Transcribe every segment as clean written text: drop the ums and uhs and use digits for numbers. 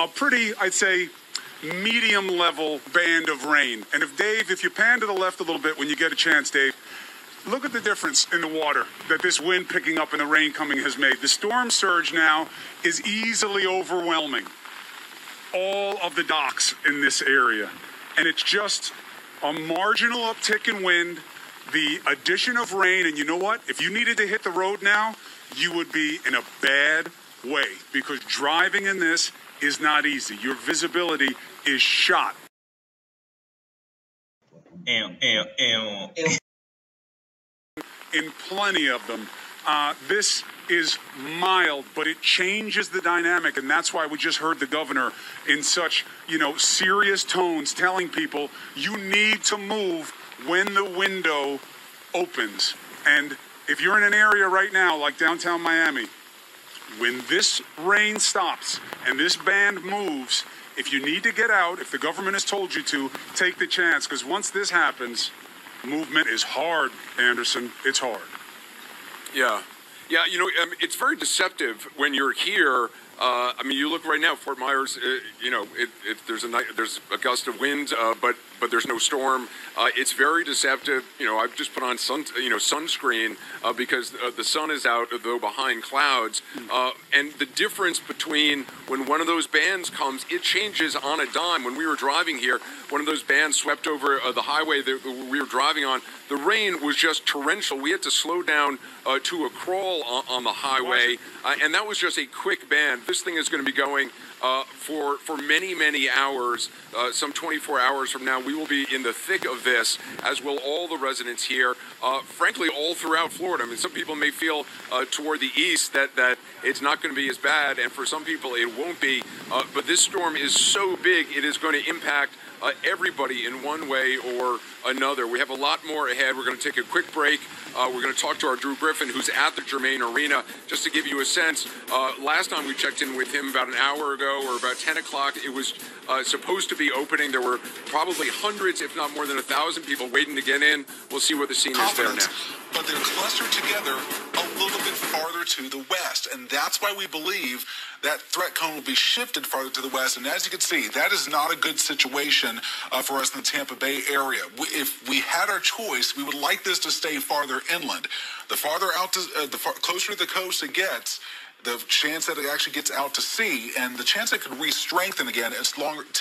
a pretty, I'd say, medium level band of rain. And if you pan to the left a little bit when you get a chance, Dave, look at the difference in the water that this wind picking up and the rain coming has made. The storm surge now is easily overwhelming all of the docks in this area. And it's just a marginal uptick in wind, the addition of rain, and you know what? If you needed to hit the road now, you would be in a bad way because driving in this is not easy. Your visibility is shot. In plenty of them. This is mild, but it changes the dynamic, and that's why we just heard the governor in such, serious tones telling people you need to move when the window opens. And if you're in an area right now like downtown Miami, when this rain stops and this band moves, if you need to get out, if the government has told you to, take the chance, because once this happens, movement is hard, Anderson. It's hard. Yeah. Yeah, it's very deceptive when you're here. You look right now, Fort Myers, there's a gust of wind, but there's no storm. It's very deceptive. I've just put on sunscreen because the sun is out, though behind clouds. And the difference between when one of those bands comes, it changes on a dime. When we were driving here, one of those bands swept over the highway that we were driving on. The rain was just torrential. We had to slow down to a crawl on the highway, and that was just a quick band. This thing is going to be going for many, many hours. Some 24 hours from now, we will be in the thick of this, as will all the residents here, frankly, all throughout Florida. Some people may feel toward the east that it's not going to be as bad, and for some people it won't be. But this storm is so big, it is going to impact everybody in one way or another. We have a lot more ahead. We're going to take a quick break. We're going to talk to our Drew Griffin, who's at the Germain Arena. Just to give you a sense, last time we checked in with him about an hour ago, or about 10 o'clock, it was supposed to be opening. There were probably hundreds, if not more than 1,000 people waiting to get in. We'll see what the scene is there now. But they're clustered together a little bit farther to the west, and that's why we believe that threat cone will be shifted farther to the west. And as you can see, that is not a good situation for us in the Tampa Bay area. If we had our choice, we would like this to stay farther inland. The farther out, closer to the coast it gets, the chance that it actually gets out to sea, and the chance it could re-strengthen again, it's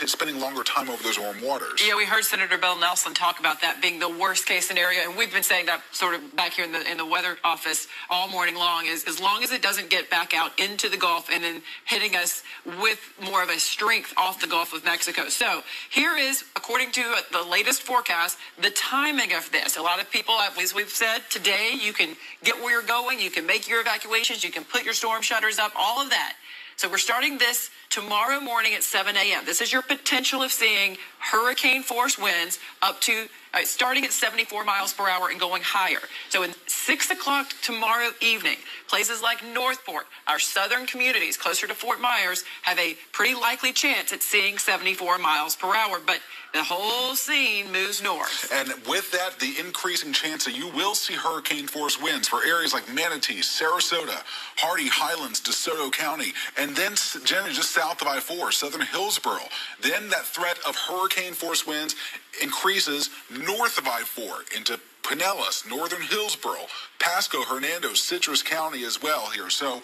spending longer time over those warm waters. Yeah, we heard Senator Bill Nelson talk about that being the worst case scenario, and we've been saying that sort of back here in the weather office all morning long, is as long as it doesn't get back out into the Gulf and then hitting us with more of a strength off the Gulf of Mexico. So here is, according to the latest forecast, the timing of this. A lot of people, as we've said, today you can get where you're going, you can make your evacuations, you can put your storm shutters up, all of that. So we're starting this tomorrow morning at 7 a.m. This is your potential of seeing hurricane force winds up to starting at 74 miles per hour and going higher. So in 6 o'clock tomorrow evening, places like Northport, our southern communities closer to Fort Myers, have a pretty likely chance at seeing 74 miles per hour. But the whole scene moves north. And with that, the increasing chance that you will see hurricane force winds for areas like Manatee, Sarasota, Hardy, Highlands, DeSoto County, and then generally just south of I-4, southern Hillsborough. Then that threat of hurricane force winds increases north of I-4 into Pinellas, northern Hillsborough, Pasco, Hernando, Citrus County as well here. So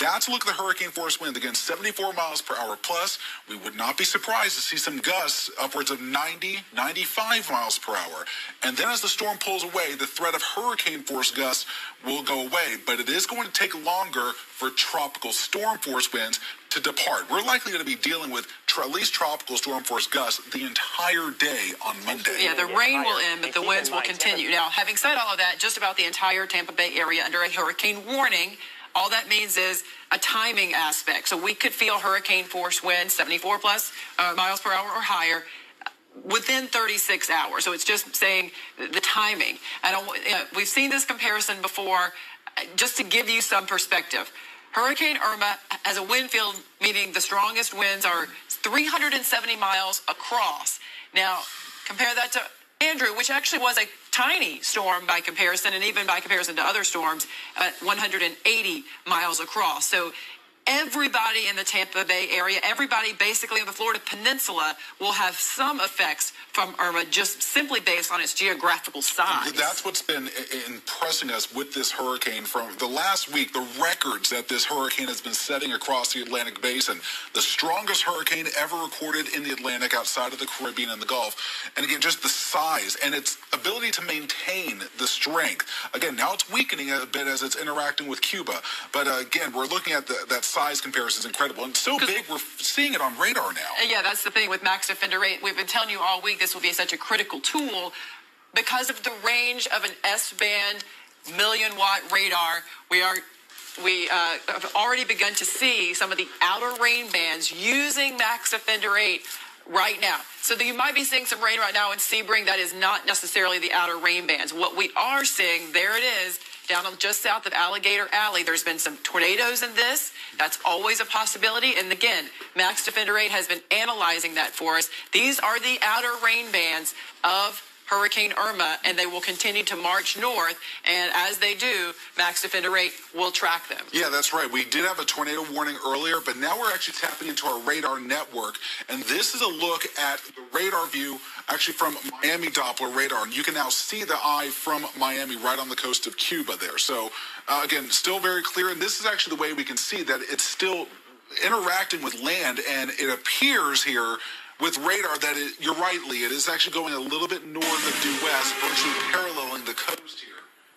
that's a look at the hurricane force wind. Again, 74 miles per hour plus. We would not be surprised to see some gusts upwards of 90, 95 miles per hour. And then as the storm pulls away, the threat of hurricane force gusts will go away. But it is going to take longer for tropical storm force winds to depart. We're likely going to be dealing with at least tropical storm force gusts the entire day on Monday. Yeah, the rain will end, but the winds will continue. Now, having said all of that, just about the entire Tampa Bay area under a hurricane warning, all that means is a timing aspect. So we could feel hurricane force winds, 74 plus miles per hour or higher, within 36 hours. So it's just saying the timing. We've seen this comparison before, just to give you some perspective. Hurricane Irma has a wind field, meaning the strongest winds are 370 miles across. Now, compare that to Andrew, which actually was a tiny storm by comparison, and even by comparison to other storms, 180 miles across. So everybody in the Tampa Bay area, everybody basically in the Florida Peninsula will have some effects from Irma just simply based on its geographical size. That's what's been impressing us with this hurricane from the last week, the records that this hurricane has been setting across the Atlantic Basin. The strongest hurricane ever recorded in the Atlantic outside of the Caribbean and the Gulf. And again, just the size and its ability to maintain the strength. Again, now it's weakening a bit as it's interacting with Cuba. But again, we're looking at that size comparison is incredible. And so big, we're seeing it on radar now. Yeah, that's the thing with max defender rate. We've been telling you all week this will be such a critical tool because of the range of an S-band million-watt radar. We have already begun to see some of the outer rain bands using max defender rate right now. So you might be seeing some rain right now in Sebring. That is not necessarily the outer rain bands. What we are seeing, there it is, down just south of Alligator Alley. There's been some tornadoes in this. That's always a possibility. And again, Max Defender 8 has been analyzing that for us. These are the outer rain bands of Hurricane Irma, and they will continue to march north. And as they do, Max Defender 8 will track them. Yeah, that's right. We did have a tornado warning earlier, but now we're actually tapping into our radar network. And this is a look at the radar view actually from Miami Doppler radar. And you can now see the eye from Miami right on the coast of Cuba there. So, again, still very clear. And this is actually the way we can see that it's still interacting with land. And it appears here with radar that you're right, Lee, it is actually going a little bit north of due west, virtually paralleling the coast here.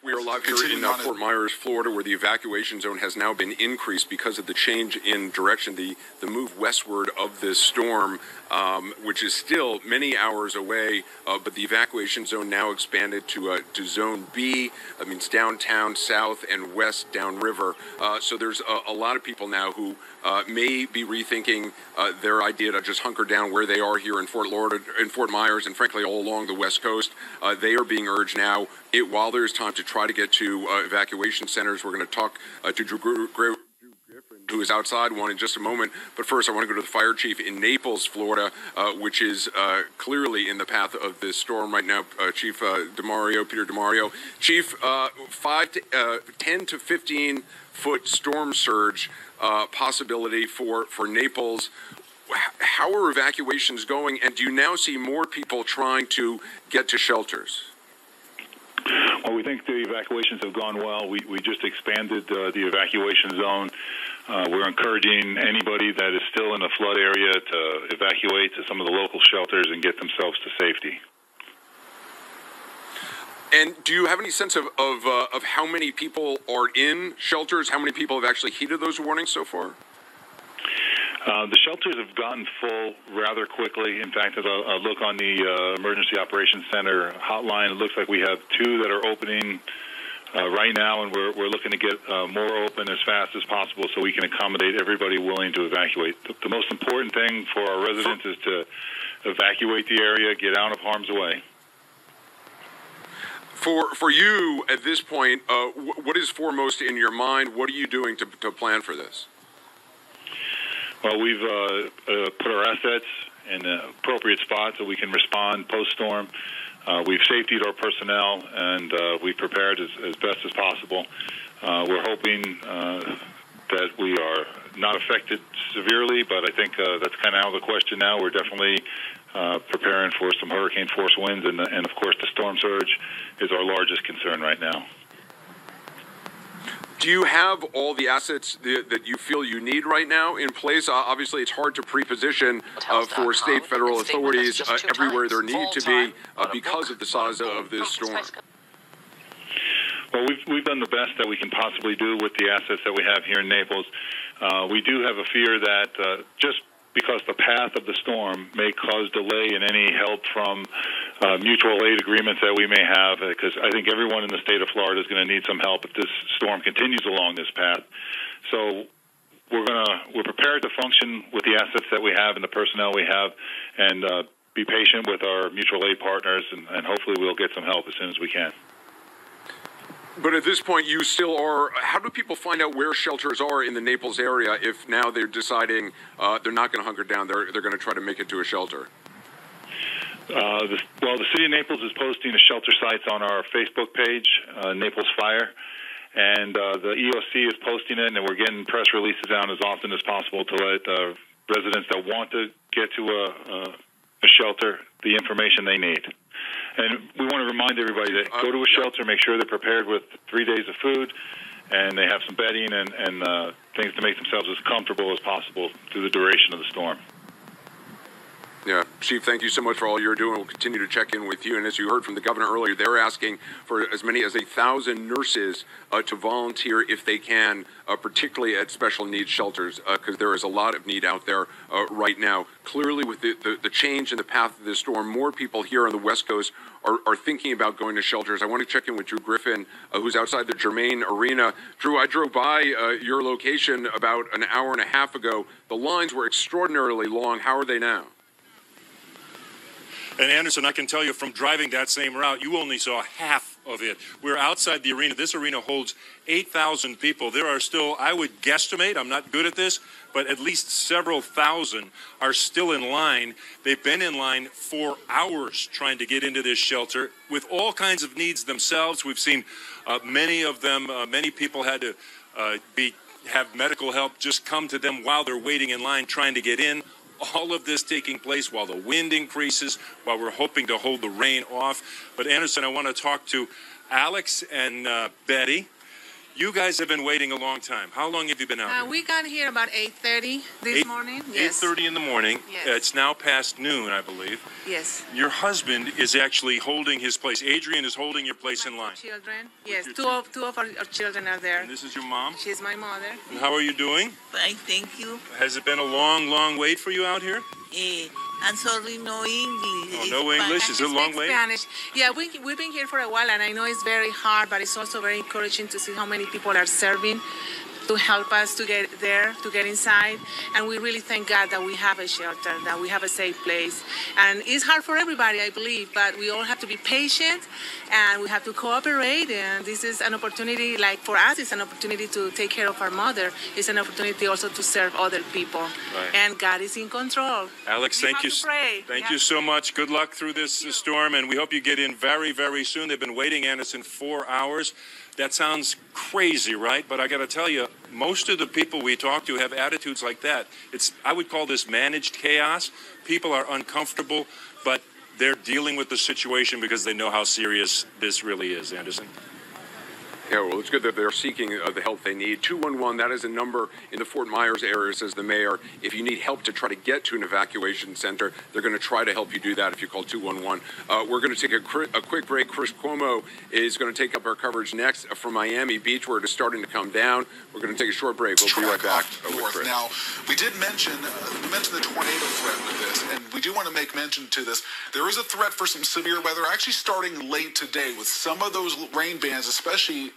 We are live here in Fort Myers, Florida, where the evacuation zone has now been increased because of the change in direction, the move westward of this storm, which is still many hours away, but the evacuation zone now expanded to Zone B. That means downtown, south, and west downriver. So there's a lot of people now who may be rethinking their idea to just hunker down where they are here in Fort Myers, and frankly all along the West Coast. They are being urged now, while there's time, to try to get to evacuation centers. We're going to talk to Drew Griffin, who is outside one in just a moment. But first, I want to go to the fire chief in Naples, Florida, which is clearly in the path of this storm right now. Chief Peter DeMario. Chief, 10 to 15 foot storm surge possibility for Naples. How are evacuations going, and do you now see more people trying to get to shelters? Well, we think the evacuations have gone well. We just expanded the evacuation zone. We're encouraging anybody that is still in a flood area to evacuate to some of the local shelters and get themselves to safety. And do you have any sense of how many people are in shelters? How many people have actually heeded those warnings so far? The shelters have gotten full rather quickly. In fact, as I look on the Emergency Operations Center hotline, it looks like we have 2 that are opening right now, and we're looking to get more open as fast as possible so we can accommodate everybody willing to evacuate. The most important thing for our residents is to evacuate the area, get out of harm's way. For you at this point, what is foremost in your mind? What are you doing to plan for this? Well, we've put our assets in the appropriate spot so we can respond post-storm. We've safetied our personnel, and we've prepared as best as possible. We're hoping that we are not affected severely, but I think that's kind of out of the question now. We're definitely preparing for some hurricane force winds, and of course the storm surge is our largest concern right now. Do you have all the assets that you feel you need right now in place? Obviously, it's hard to pre-position for state, federal authorities everywhere there need to be because of the size of this storm. Well, we've done the best that we can possibly do with the assets that we have here in Naples. We do have a fear that just because the path of the storm may cause delay in any help from mutual aid agreements that we may have, because I think everyone in the state of Florida is going to need some help if this storm continues along this path. So we're prepared to function with the assets that we have and the personnel we have, and be patient with our mutual aid partners, and hopefully we'll get some help as soon as we can. But at this point, you still are. How do people find out where shelters are in the Naples area if now they're deciding they're not going to hunker down, they're going to try to make it to a shelter? The city of Naples is posting the shelter sites on our Facebook page, Naples Fire, And the EOC is posting it, and we're getting press releases out as often as possible to let residents that want to get to a shelter the information they need. And we want to remind everybody that go to a shelter, make sure they're prepared with 3 days of food, and they have some bedding and things to make themselves as comfortable as possible through the duration of the storm. Yeah, Chief, thank you so much for all you're doing. We'll continue to check in with you. And as you heard from the governor earlier, they're asking for as many as 1,000 nurses to volunteer if they can, particularly at special needs shelters, because there is a lot of need out there right now. Clearly, with the change in the path of this storm, more people here on the West Coast are thinking about going to shelters. I want to check in with Drew Griffin, who's outside the Germain Arena. Drew, I drove by your location about an hour and a half ago. The lines were extraordinarily long. How are they now? And Anderson, I can tell you from driving that same route, you only saw half of it. We're outside the arena. This arena holds 8,000 people. There are still, I would guesstimate, I'm not good at this, but at least several thousand are still in line. They've been in line for hours trying to get into this shelter with all kinds of needs themselves. We've seen many of them, many people had to have medical help just come to them while they're waiting in line trying to get in. All of this taking place while the wind increases, while we're hoping to hold the rain off. But Anderson, I want to talk to Alex and Betty. You guys have been waiting a long time. How long have you been out here? We got here about 8:30 this morning. Yes. 8:30 in the morning. Yes. It's now past noon, I believe. Yes. Your husband is actually holding his place. Adrian is holding your place in line. Children. Yes, two of our children are there. And this is your mom? She's my mother. And how are you doing? Fine, thank you. Has it been a long, long wait for you out here? I'm sorry, no English. Oh, no English? Is it a long wait? Spanish. Yeah, we've been here for a while, and I know it's very hard, but it's also very encouraging to see how many people are serving to help us to get there, to get inside. And we really thank God that we have a shelter, that we have a safe place. And it's hard for everybody, I believe, but we all have to be patient and we have to cooperate. And this is an opportunity, like for us, it's an opportunity to take care of our mother. It's an opportunity also to serve other people. Right. And God is in control. Alex, thank you. Thank you so much. Good luck through this storm, and we hope you get in very, very soon. They've been waiting, Anderson, 4 hours. That sounds crazy, right? But I got to tell you, most of the people we talk to have attitudes like that. I would call this managed chaos. People are uncomfortable, but they're dealing with the situation because they know how serious this really is, Anderson. Yeah, well, it's good that they're seeking the help they need. 211, that is a number in the Fort Myers area, says the mayor. If you need help to try to get to an evacuation center, they're going to try to help you do that if you call 211. We're going to take a quick break. Chris Cuomo is going to take up our coverage next from Miami Beach, where it is starting to come down. We're going to take a short break. We'll be right back with Chris. Now, we did mention the tornado threat with this, and we do want to make mention to this. There is a threat for some severe weather actually starting late today with some of those rain bands, especially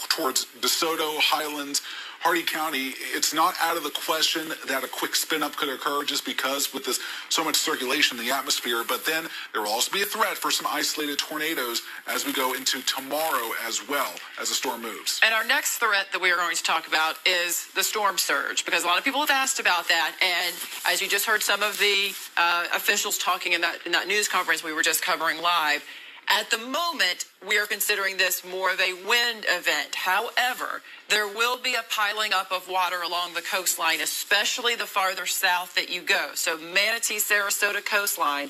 towards DeSoto, Highlands, Hardee County. It's not out of the question that a quick spin-up could occur just because with this so much circulation in the atmosphere. But then there will also be a threat for some isolated tornadoes as we go into tomorrow as well as the storm moves. And our next threat that we are going to talk about is the storm surge, because a lot of people have asked about that. And as you just heard some of the officials talking in that news conference we were just covering live, at the moment, we are considering this more of a wind event. However, there will be a piling up of water along the coastline, especially the farther south that you go. So Manatee, Sarasota coastline,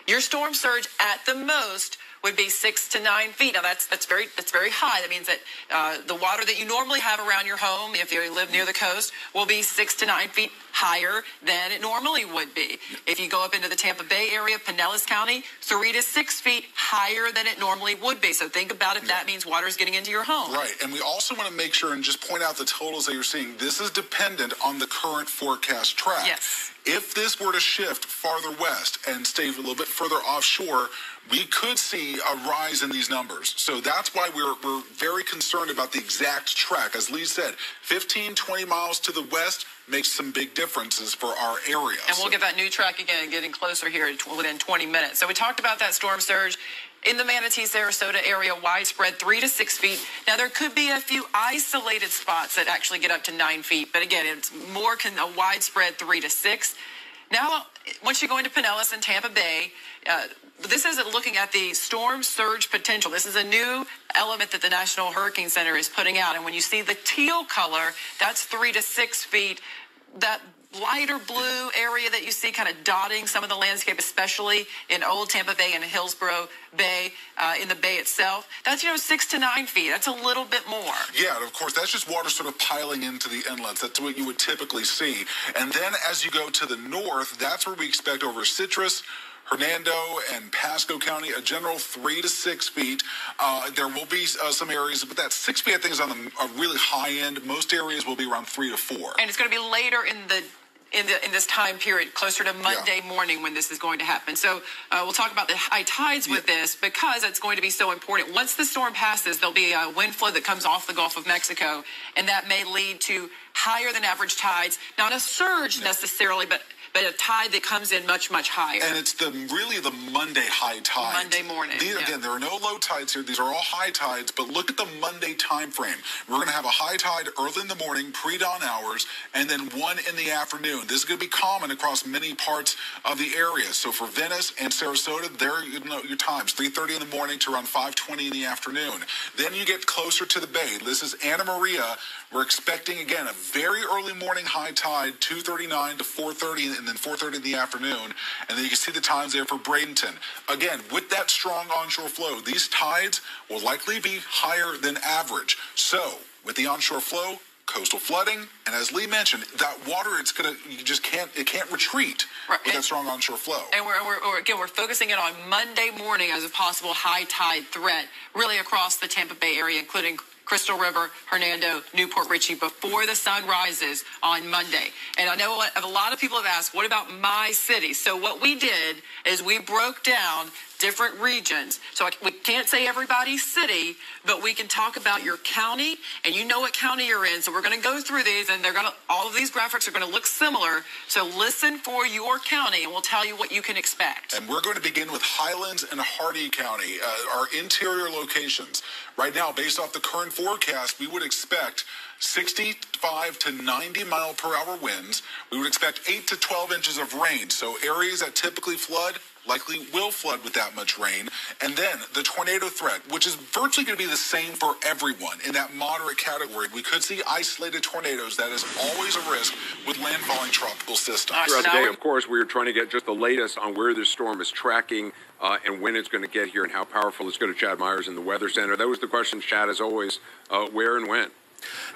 your storm surge at the most would be 6 to 9 feet. Now that's very high. That means that the water that you normally have around your home, if you live near the coast, will be 6 to 9 feet higher than it normally would be. If you go up into the Tampa Bay area, Pinellas County, 3 to 6 feet higher than it normally would be. So think about if that means water is getting into your home. Right, and we also want to make sure and just point out the totals that you're seeing. This is dependent on the current forecast track. Yes. If this were to shift farther west and stay a little bit further offshore, we could see a rise in these numbers. So that's why we're very concerned about the exact track. As Lee said, 15, 20 miles to the west makes some big differences for our area. And we'll get that new track again, getting closer here within 20 minutes. So we talked about that storm surge in the Manatee, Sarasota area, widespread 3 to 6 feet. Now, there could be a few isolated spots that actually get up to 9 feet. But again, it's more a widespread 3 to 6. Now, once you go into Pinellas and Tampa Bay, this isn't looking at the storm surge potential. This is a new element that the National Hurricane Center is putting out. And when you see the teal color, that's 3 to 6 feet. That lighter blue area that you see kind of dotting some of the landscape, especially in Old Tampa Bay and Hillsborough Bay, in the bay itself, that's, 6 to 9 feet. That's a little bit more. Yeah, and of course, that's just water sort of piling into the inlets. That's what you would typically see. And then as you go to the north, that's where we expect over Citrus, Hernando, and Pasco County, a general 3 to 6 feet. There will be some areas, but that 6 feet, I think, is on a really high end. Most areas will be around 3 to 4. And it's going to be later in this time period, closer to Monday morning when this is going to happen. So we'll talk about the high tides with this because it's going to be so important. Once the storm passes, there'll be a wind flow that comes off the Gulf of Mexico, and that may lead to higher than average tides. Not a surge necessarily, but a tide that comes in much, much higher. And it's really the Monday high tide. Monday morning. Again, there are no low tides here. These are all high tides, but look at the Monday time frame. We're going to have a high tide early in the morning, pre-dawn hours, and then one in the afternoon. This is going to be common across many parts of the area. So for Venice and Sarasota, there your times, 3:30 in the morning to around 5:20 in the afternoon. Then you get closer to the bay. This is Anna Maria. We're expecting, again, a very early morning high tide, 2:39 to 4:30, and then 4:30 in the afternoon. And then you can see the times there for Bradenton. Again, with that strong onshore flow, these tides will likely be higher than average. So, with the onshore flow, coastal flooding, and as Lee mentioned, that water, it can't retreat with that strong onshore flow. And we're focusing in on Monday morning as a possible high tide threat, really across the Tampa Bay area, including Crystal River, Hernando, Newport Richey, before the sun rises on Monday. And I know a lot of people have asked, what about my city? So what we did is we broke down different regions. So we can't say everybody's city, but we can talk about your county, and you know what county you're in. So we're going to go through these, and all of these graphics are going to look similar. So listen for your county, and we'll tell you what you can expect. And we're going to begin with Highlands and Hardee County, our interior locations. Right now, based off the current forecast, we would expect 65 to 90 mile per hour winds. We would expect 8 to 12 inches of rain. So areas that typically flood likely will flood with that much rain. And then the tornado threat, which is virtually going to be the same for everyone in that moderate category. We could see isolated tornadoes. That is always a risk with landfalling tropical systems. Throughout the day, of course, we are trying to get just the latest on where this storm is tracking and when it's going to get here and how powerful. Let's go to Chad Myers in the Weather Center. That was the question, Chad, as always, where and when?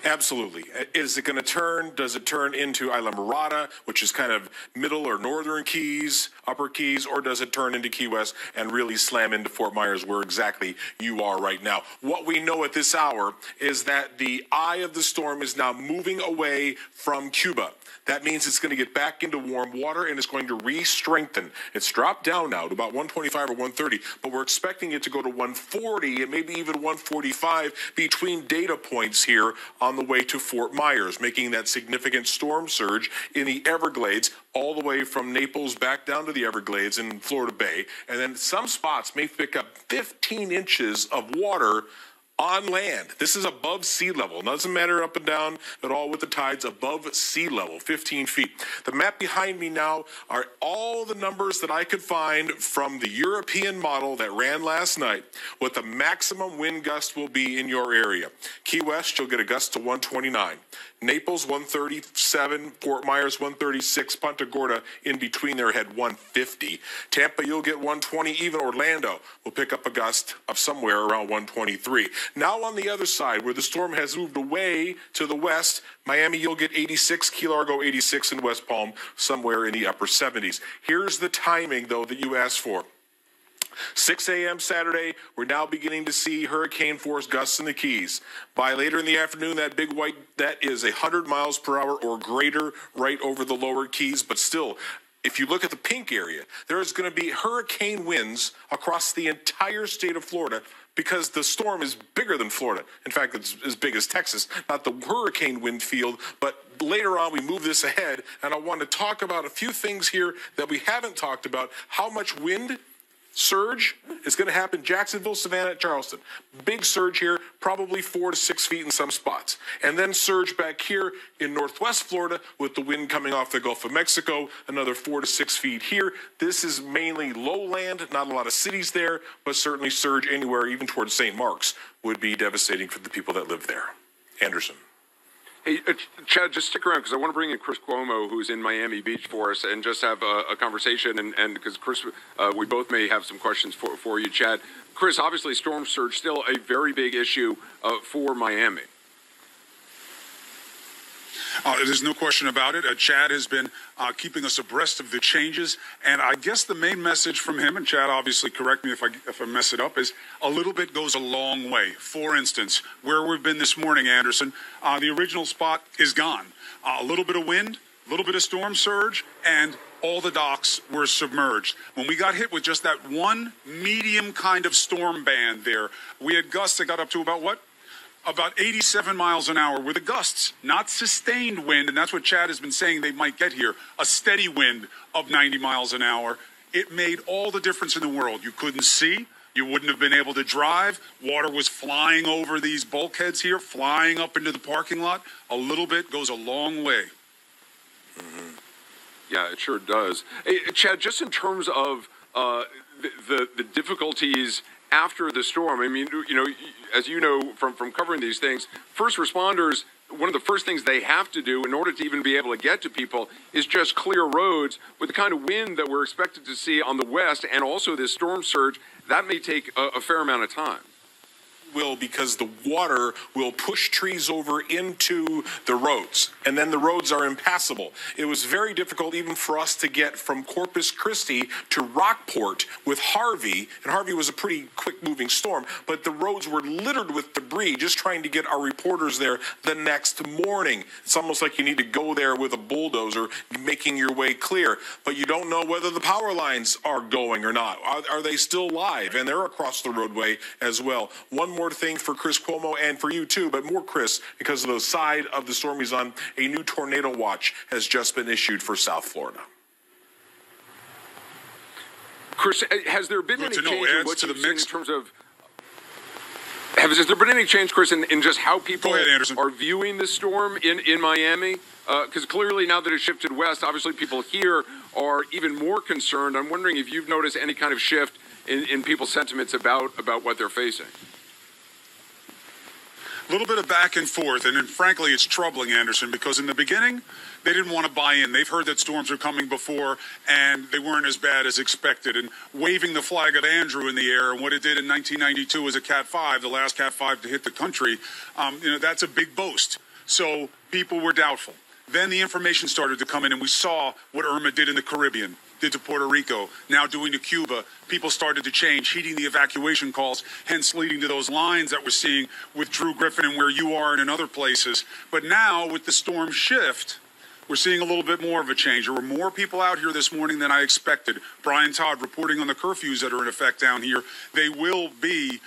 Absolutely. Is it going to turn? Does it turn into Isla Mirada, which is kind of middle or northern Keys, upper Keys, or does it turn into Key West and really slam into Fort Myers where exactly you are right now? What we know at this hour is that the eye of the storm is now moving away from Cuba. That means it's going to get back into warm water and it's going to re-strengthen. It's dropped down now to about 125 or 130, but we're expecting it to go to 140 and maybe even 145 between data points here on the way to Fort Myers, making that significant storm surge in the Everglades all the way from Naples back down to the Everglades in Florida Bay. And then some spots may pick up 15 inches of water on land. This is above sea level. Doesn't matter up and down at all with the tides, above sea level, 15 feet. The map behind me now are all the numbers that I could find from the European model that ran last night, what the maximum wind gust will be in your area. Key West, you'll get a gust to 129. Naples, 137. Fort Myers, 136. Punta Gorda, in between their head, 150. Tampa, you'll get 120. Even Orlando will pick up a gust of somewhere around 123. Now on the other side, where the storm has moved away to the west, Miami, you'll get 86. Key Largo, 86. And West Palm, somewhere in the upper 70s. Here's the timing, though, that you asked for. 6 a.m. Saturday, we're now beginning to see hurricane force gusts in the Keys. By later in the afternoon, that big white, that is 100 miles per hour or greater right over the lower Keys. But still, if you look at the pink area, there is going to be hurricane winds across the entire state of Florida because the storm is bigger than Florida. In fact, it's as big as Texas, not the hurricane wind field. But later on, we move this ahead, and I want to talk about a few things here that we haven't talked about. How much wind Surge is going to happen Jacksonville, Savannah, Charleston. Big surge here, probably 4 to 6 feet in some spots. And then surge back here in northwest Florida with the wind coming off the Gulf of Mexico, another 4 to 6 feet here. This is mainly lowland, not a lot of cities there, but certainly surge anywhere, even towards St. Mark's, would be devastating for the people that live there. Anderson. Hey, Chad, just stick around because I want to bring in Chris Cuomo, who's in Miami Beach for us, and just have a conversation. And because Chris, we both may have some questions for you, Chad. Chris, obviously, storm surge still a very big issue for Miami. There's no question about it. Chad has been keeping us abreast of the changes, and I guess the main message from him, and Chad obviously correct me if I mess it up, is a little bit goes a long way. For instance, where we've been this morning, Anderson, the original spot is gone. A little bit of wind, a little bit of storm surge, and all the docks were submerged. When we got hit with just that one medium kind of storm band there, we had gusts that got up to about what? About 87 miles an hour were the gusts, not sustained wind, and that's what Chad has been saying they might get here, a steady wind of 90 miles an hour. It made all the difference in the world. You couldn't see. You wouldn't have been able to drive. Water was flying over these bulkheads here, flying up into the parking lot. A little bit goes a long way. Mm-hmm. Yeah, it sure does. Hey, Chad, just in terms of the difficulties after the storm, I mean, you know, as you know from covering these things, first responders, one of the first things they have to do in order to even be able to get to people is just clear roads. With the kind of wind that we're expected to see on the west and also this storm surge, that may take a fair amount of time. Will, because the water will push trees over into the roads, and then the roads are impassable. It was very difficult even for us to get from Corpus Christi to Rockport with Harvey, and Harvey was a pretty quick-moving storm, but the roads were littered with debris just trying to get our reporters there the next morning. It's almost like you need to go there with a bulldozer making your way clear, but you don't know whether the power lines are going or not. Are they still live? And they're across the roadway as well. One more thing for Chris Cuomo and for you too, but more Chris, because of the side of the storm he's on, a new tornado watch has just been issued for South Florida. Chris, has there been any change in what to the mix in terms of? Has there been any change, Chris, in just how people are viewing the storm in Miami? Because clearly now that it's shifted west, obviously people here are even more concerned. I'm wondering if you've noticed any kind of shift in people's sentiments about what they're facing. A little bit of back and forth, and then, frankly, it's troubling, Anderson, because in the beginning, they didn't want to buy in. They've heard that storms are coming before, and they weren't as bad as expected. And waving the flag of Andrew in the air, and what it did in 1992 as a Cat 5, the last Cat 5 to hit the country, you know, that's a big boast. So people were doubtful. Then the information started to come in, and we saw what Irma did in the Caribbean, did to Puerto Rico, now doing to Cuba. People started to change, heeding the evacuation calls, hence leading to those lines that we're seeing with Drew Griffin and where you are and in other places. But now, with the storm shift, we're seeing a little bit more of a change. There were more people out here this morning than I expected. Brian Todd reporting on the curfews that are in effect down here. They will be,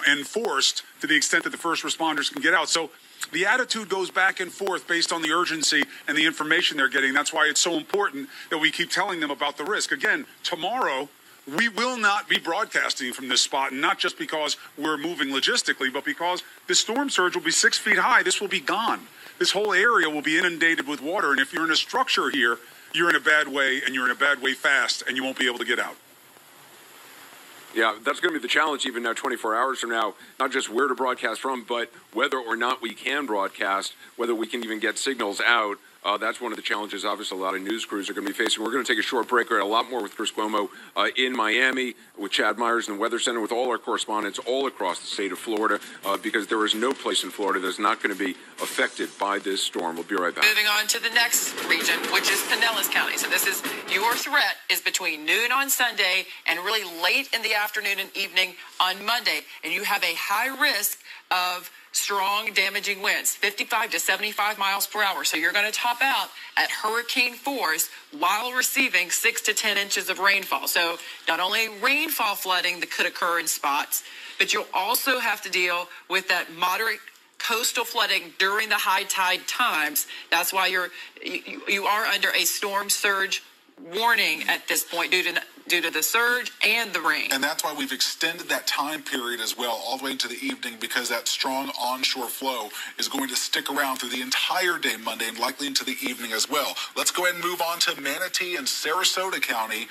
enforced to the extent that the first responders can get out. So the attitude goes back and forth based on the urgency and the information they're getting. That's why it's so important that we keep telling them about the risk. Again, tomorrow, we will not be broadcasting from this spot, and not just because we're moving logistically, but because the storm surge will be 6 feet high. This will be gone. This whole area will be inundated with water, and if you're in a structure here, you're in a bad way, and you're in a bad way fast, and you won't be able to get out. Yeah, that's going to be the challenge even now 24 hours from now, not just where to broadcast from, but whether or not we can broadcast, whether we can even get signals out. That's one of the challenges, obviously, a lot of news crews are going to be facing. We're going to take a short break. We're going to a lot more with Chris Cuomo in Miami, with Chad Myers in the Weather Center, with all our correspondents all across the state of Florida, because there is no place in Florida that's not going to be affected by this storm. We'll be right back. Moving on to the next region, which is Pinellas County. So this is your threat is between noon on Sunday and really late in the afternoon and evening on Monday. And you have a high risk of strong, damaging winds, 55 to 75 miles per hour. So you're going to top out at hurricane force while receiving 6 to 10 inches of rainfall. So not only rainfall flooding that could occur in spots, but you'll also have to deal with that moderate coastal flooding during the high tide times. That's why you are under a storm surge warning at this point due to the surge and the rain. And that's why we've extended that time period as well, all the way into the evening, because that strong onshore flow is going to stick around through the entire day Monday and likely into the evening as well. Let's go ahead and move on to Manatee and Sarasota County.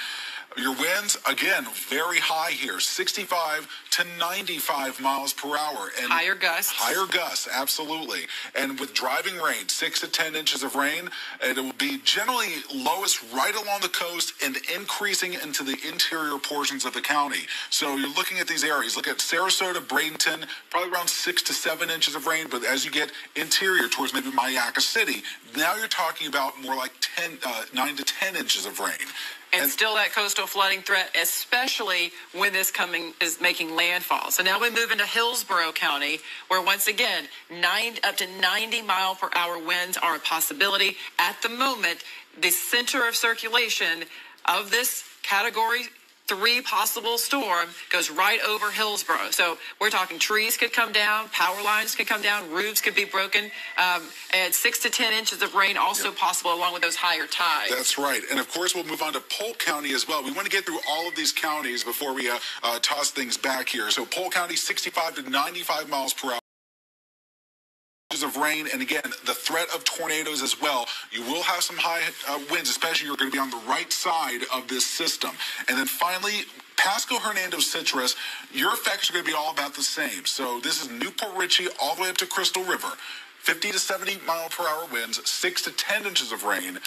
Your winds, again, very high here, 65 to 95 miles per hour. And higher gusts. Higher gusts, absolutely. And with driving rain, 6 to 10 inches of rain, and it will be generally lowest right along the coast and increasing into the interior portions of the county. So you're looking at these areas. Look at Sarasota, Bradenton, probably around 6 to 7 inches of rain. But as you get interior towards maybe Mayaca City, now you're talking about more like 9 to 10 inches of rain. And still that coastal flooding threat, especially when this is making landfall. So now we move into Hillsborough County, where once again, up to 90 mile per hour winds are a possibility. At the moment, the center of circulation of this Category 3 possible storm goes right over Hillsborough. So we're talking trees could come down, power lines could come down, roofs could be broken, and 6 to 10 inches of rain also possible along with those higher tides. That's right. And of course, we'll move on to Polk County as well. We want to get through all of these counties before we toss things back here. So Polk County, 65 to 95 miles per hour of rain, and again, the threat of tornadoes as well. You will have some high winds, especially you're going to be on the right side of this system. And then finally, Pasco, Hernando, Citrus, your effects are going to be all about the same. So this is Newport Richey all the way up to Crystal River. 50 to 70 mile per hour winds, 6 to 10 inches of rain.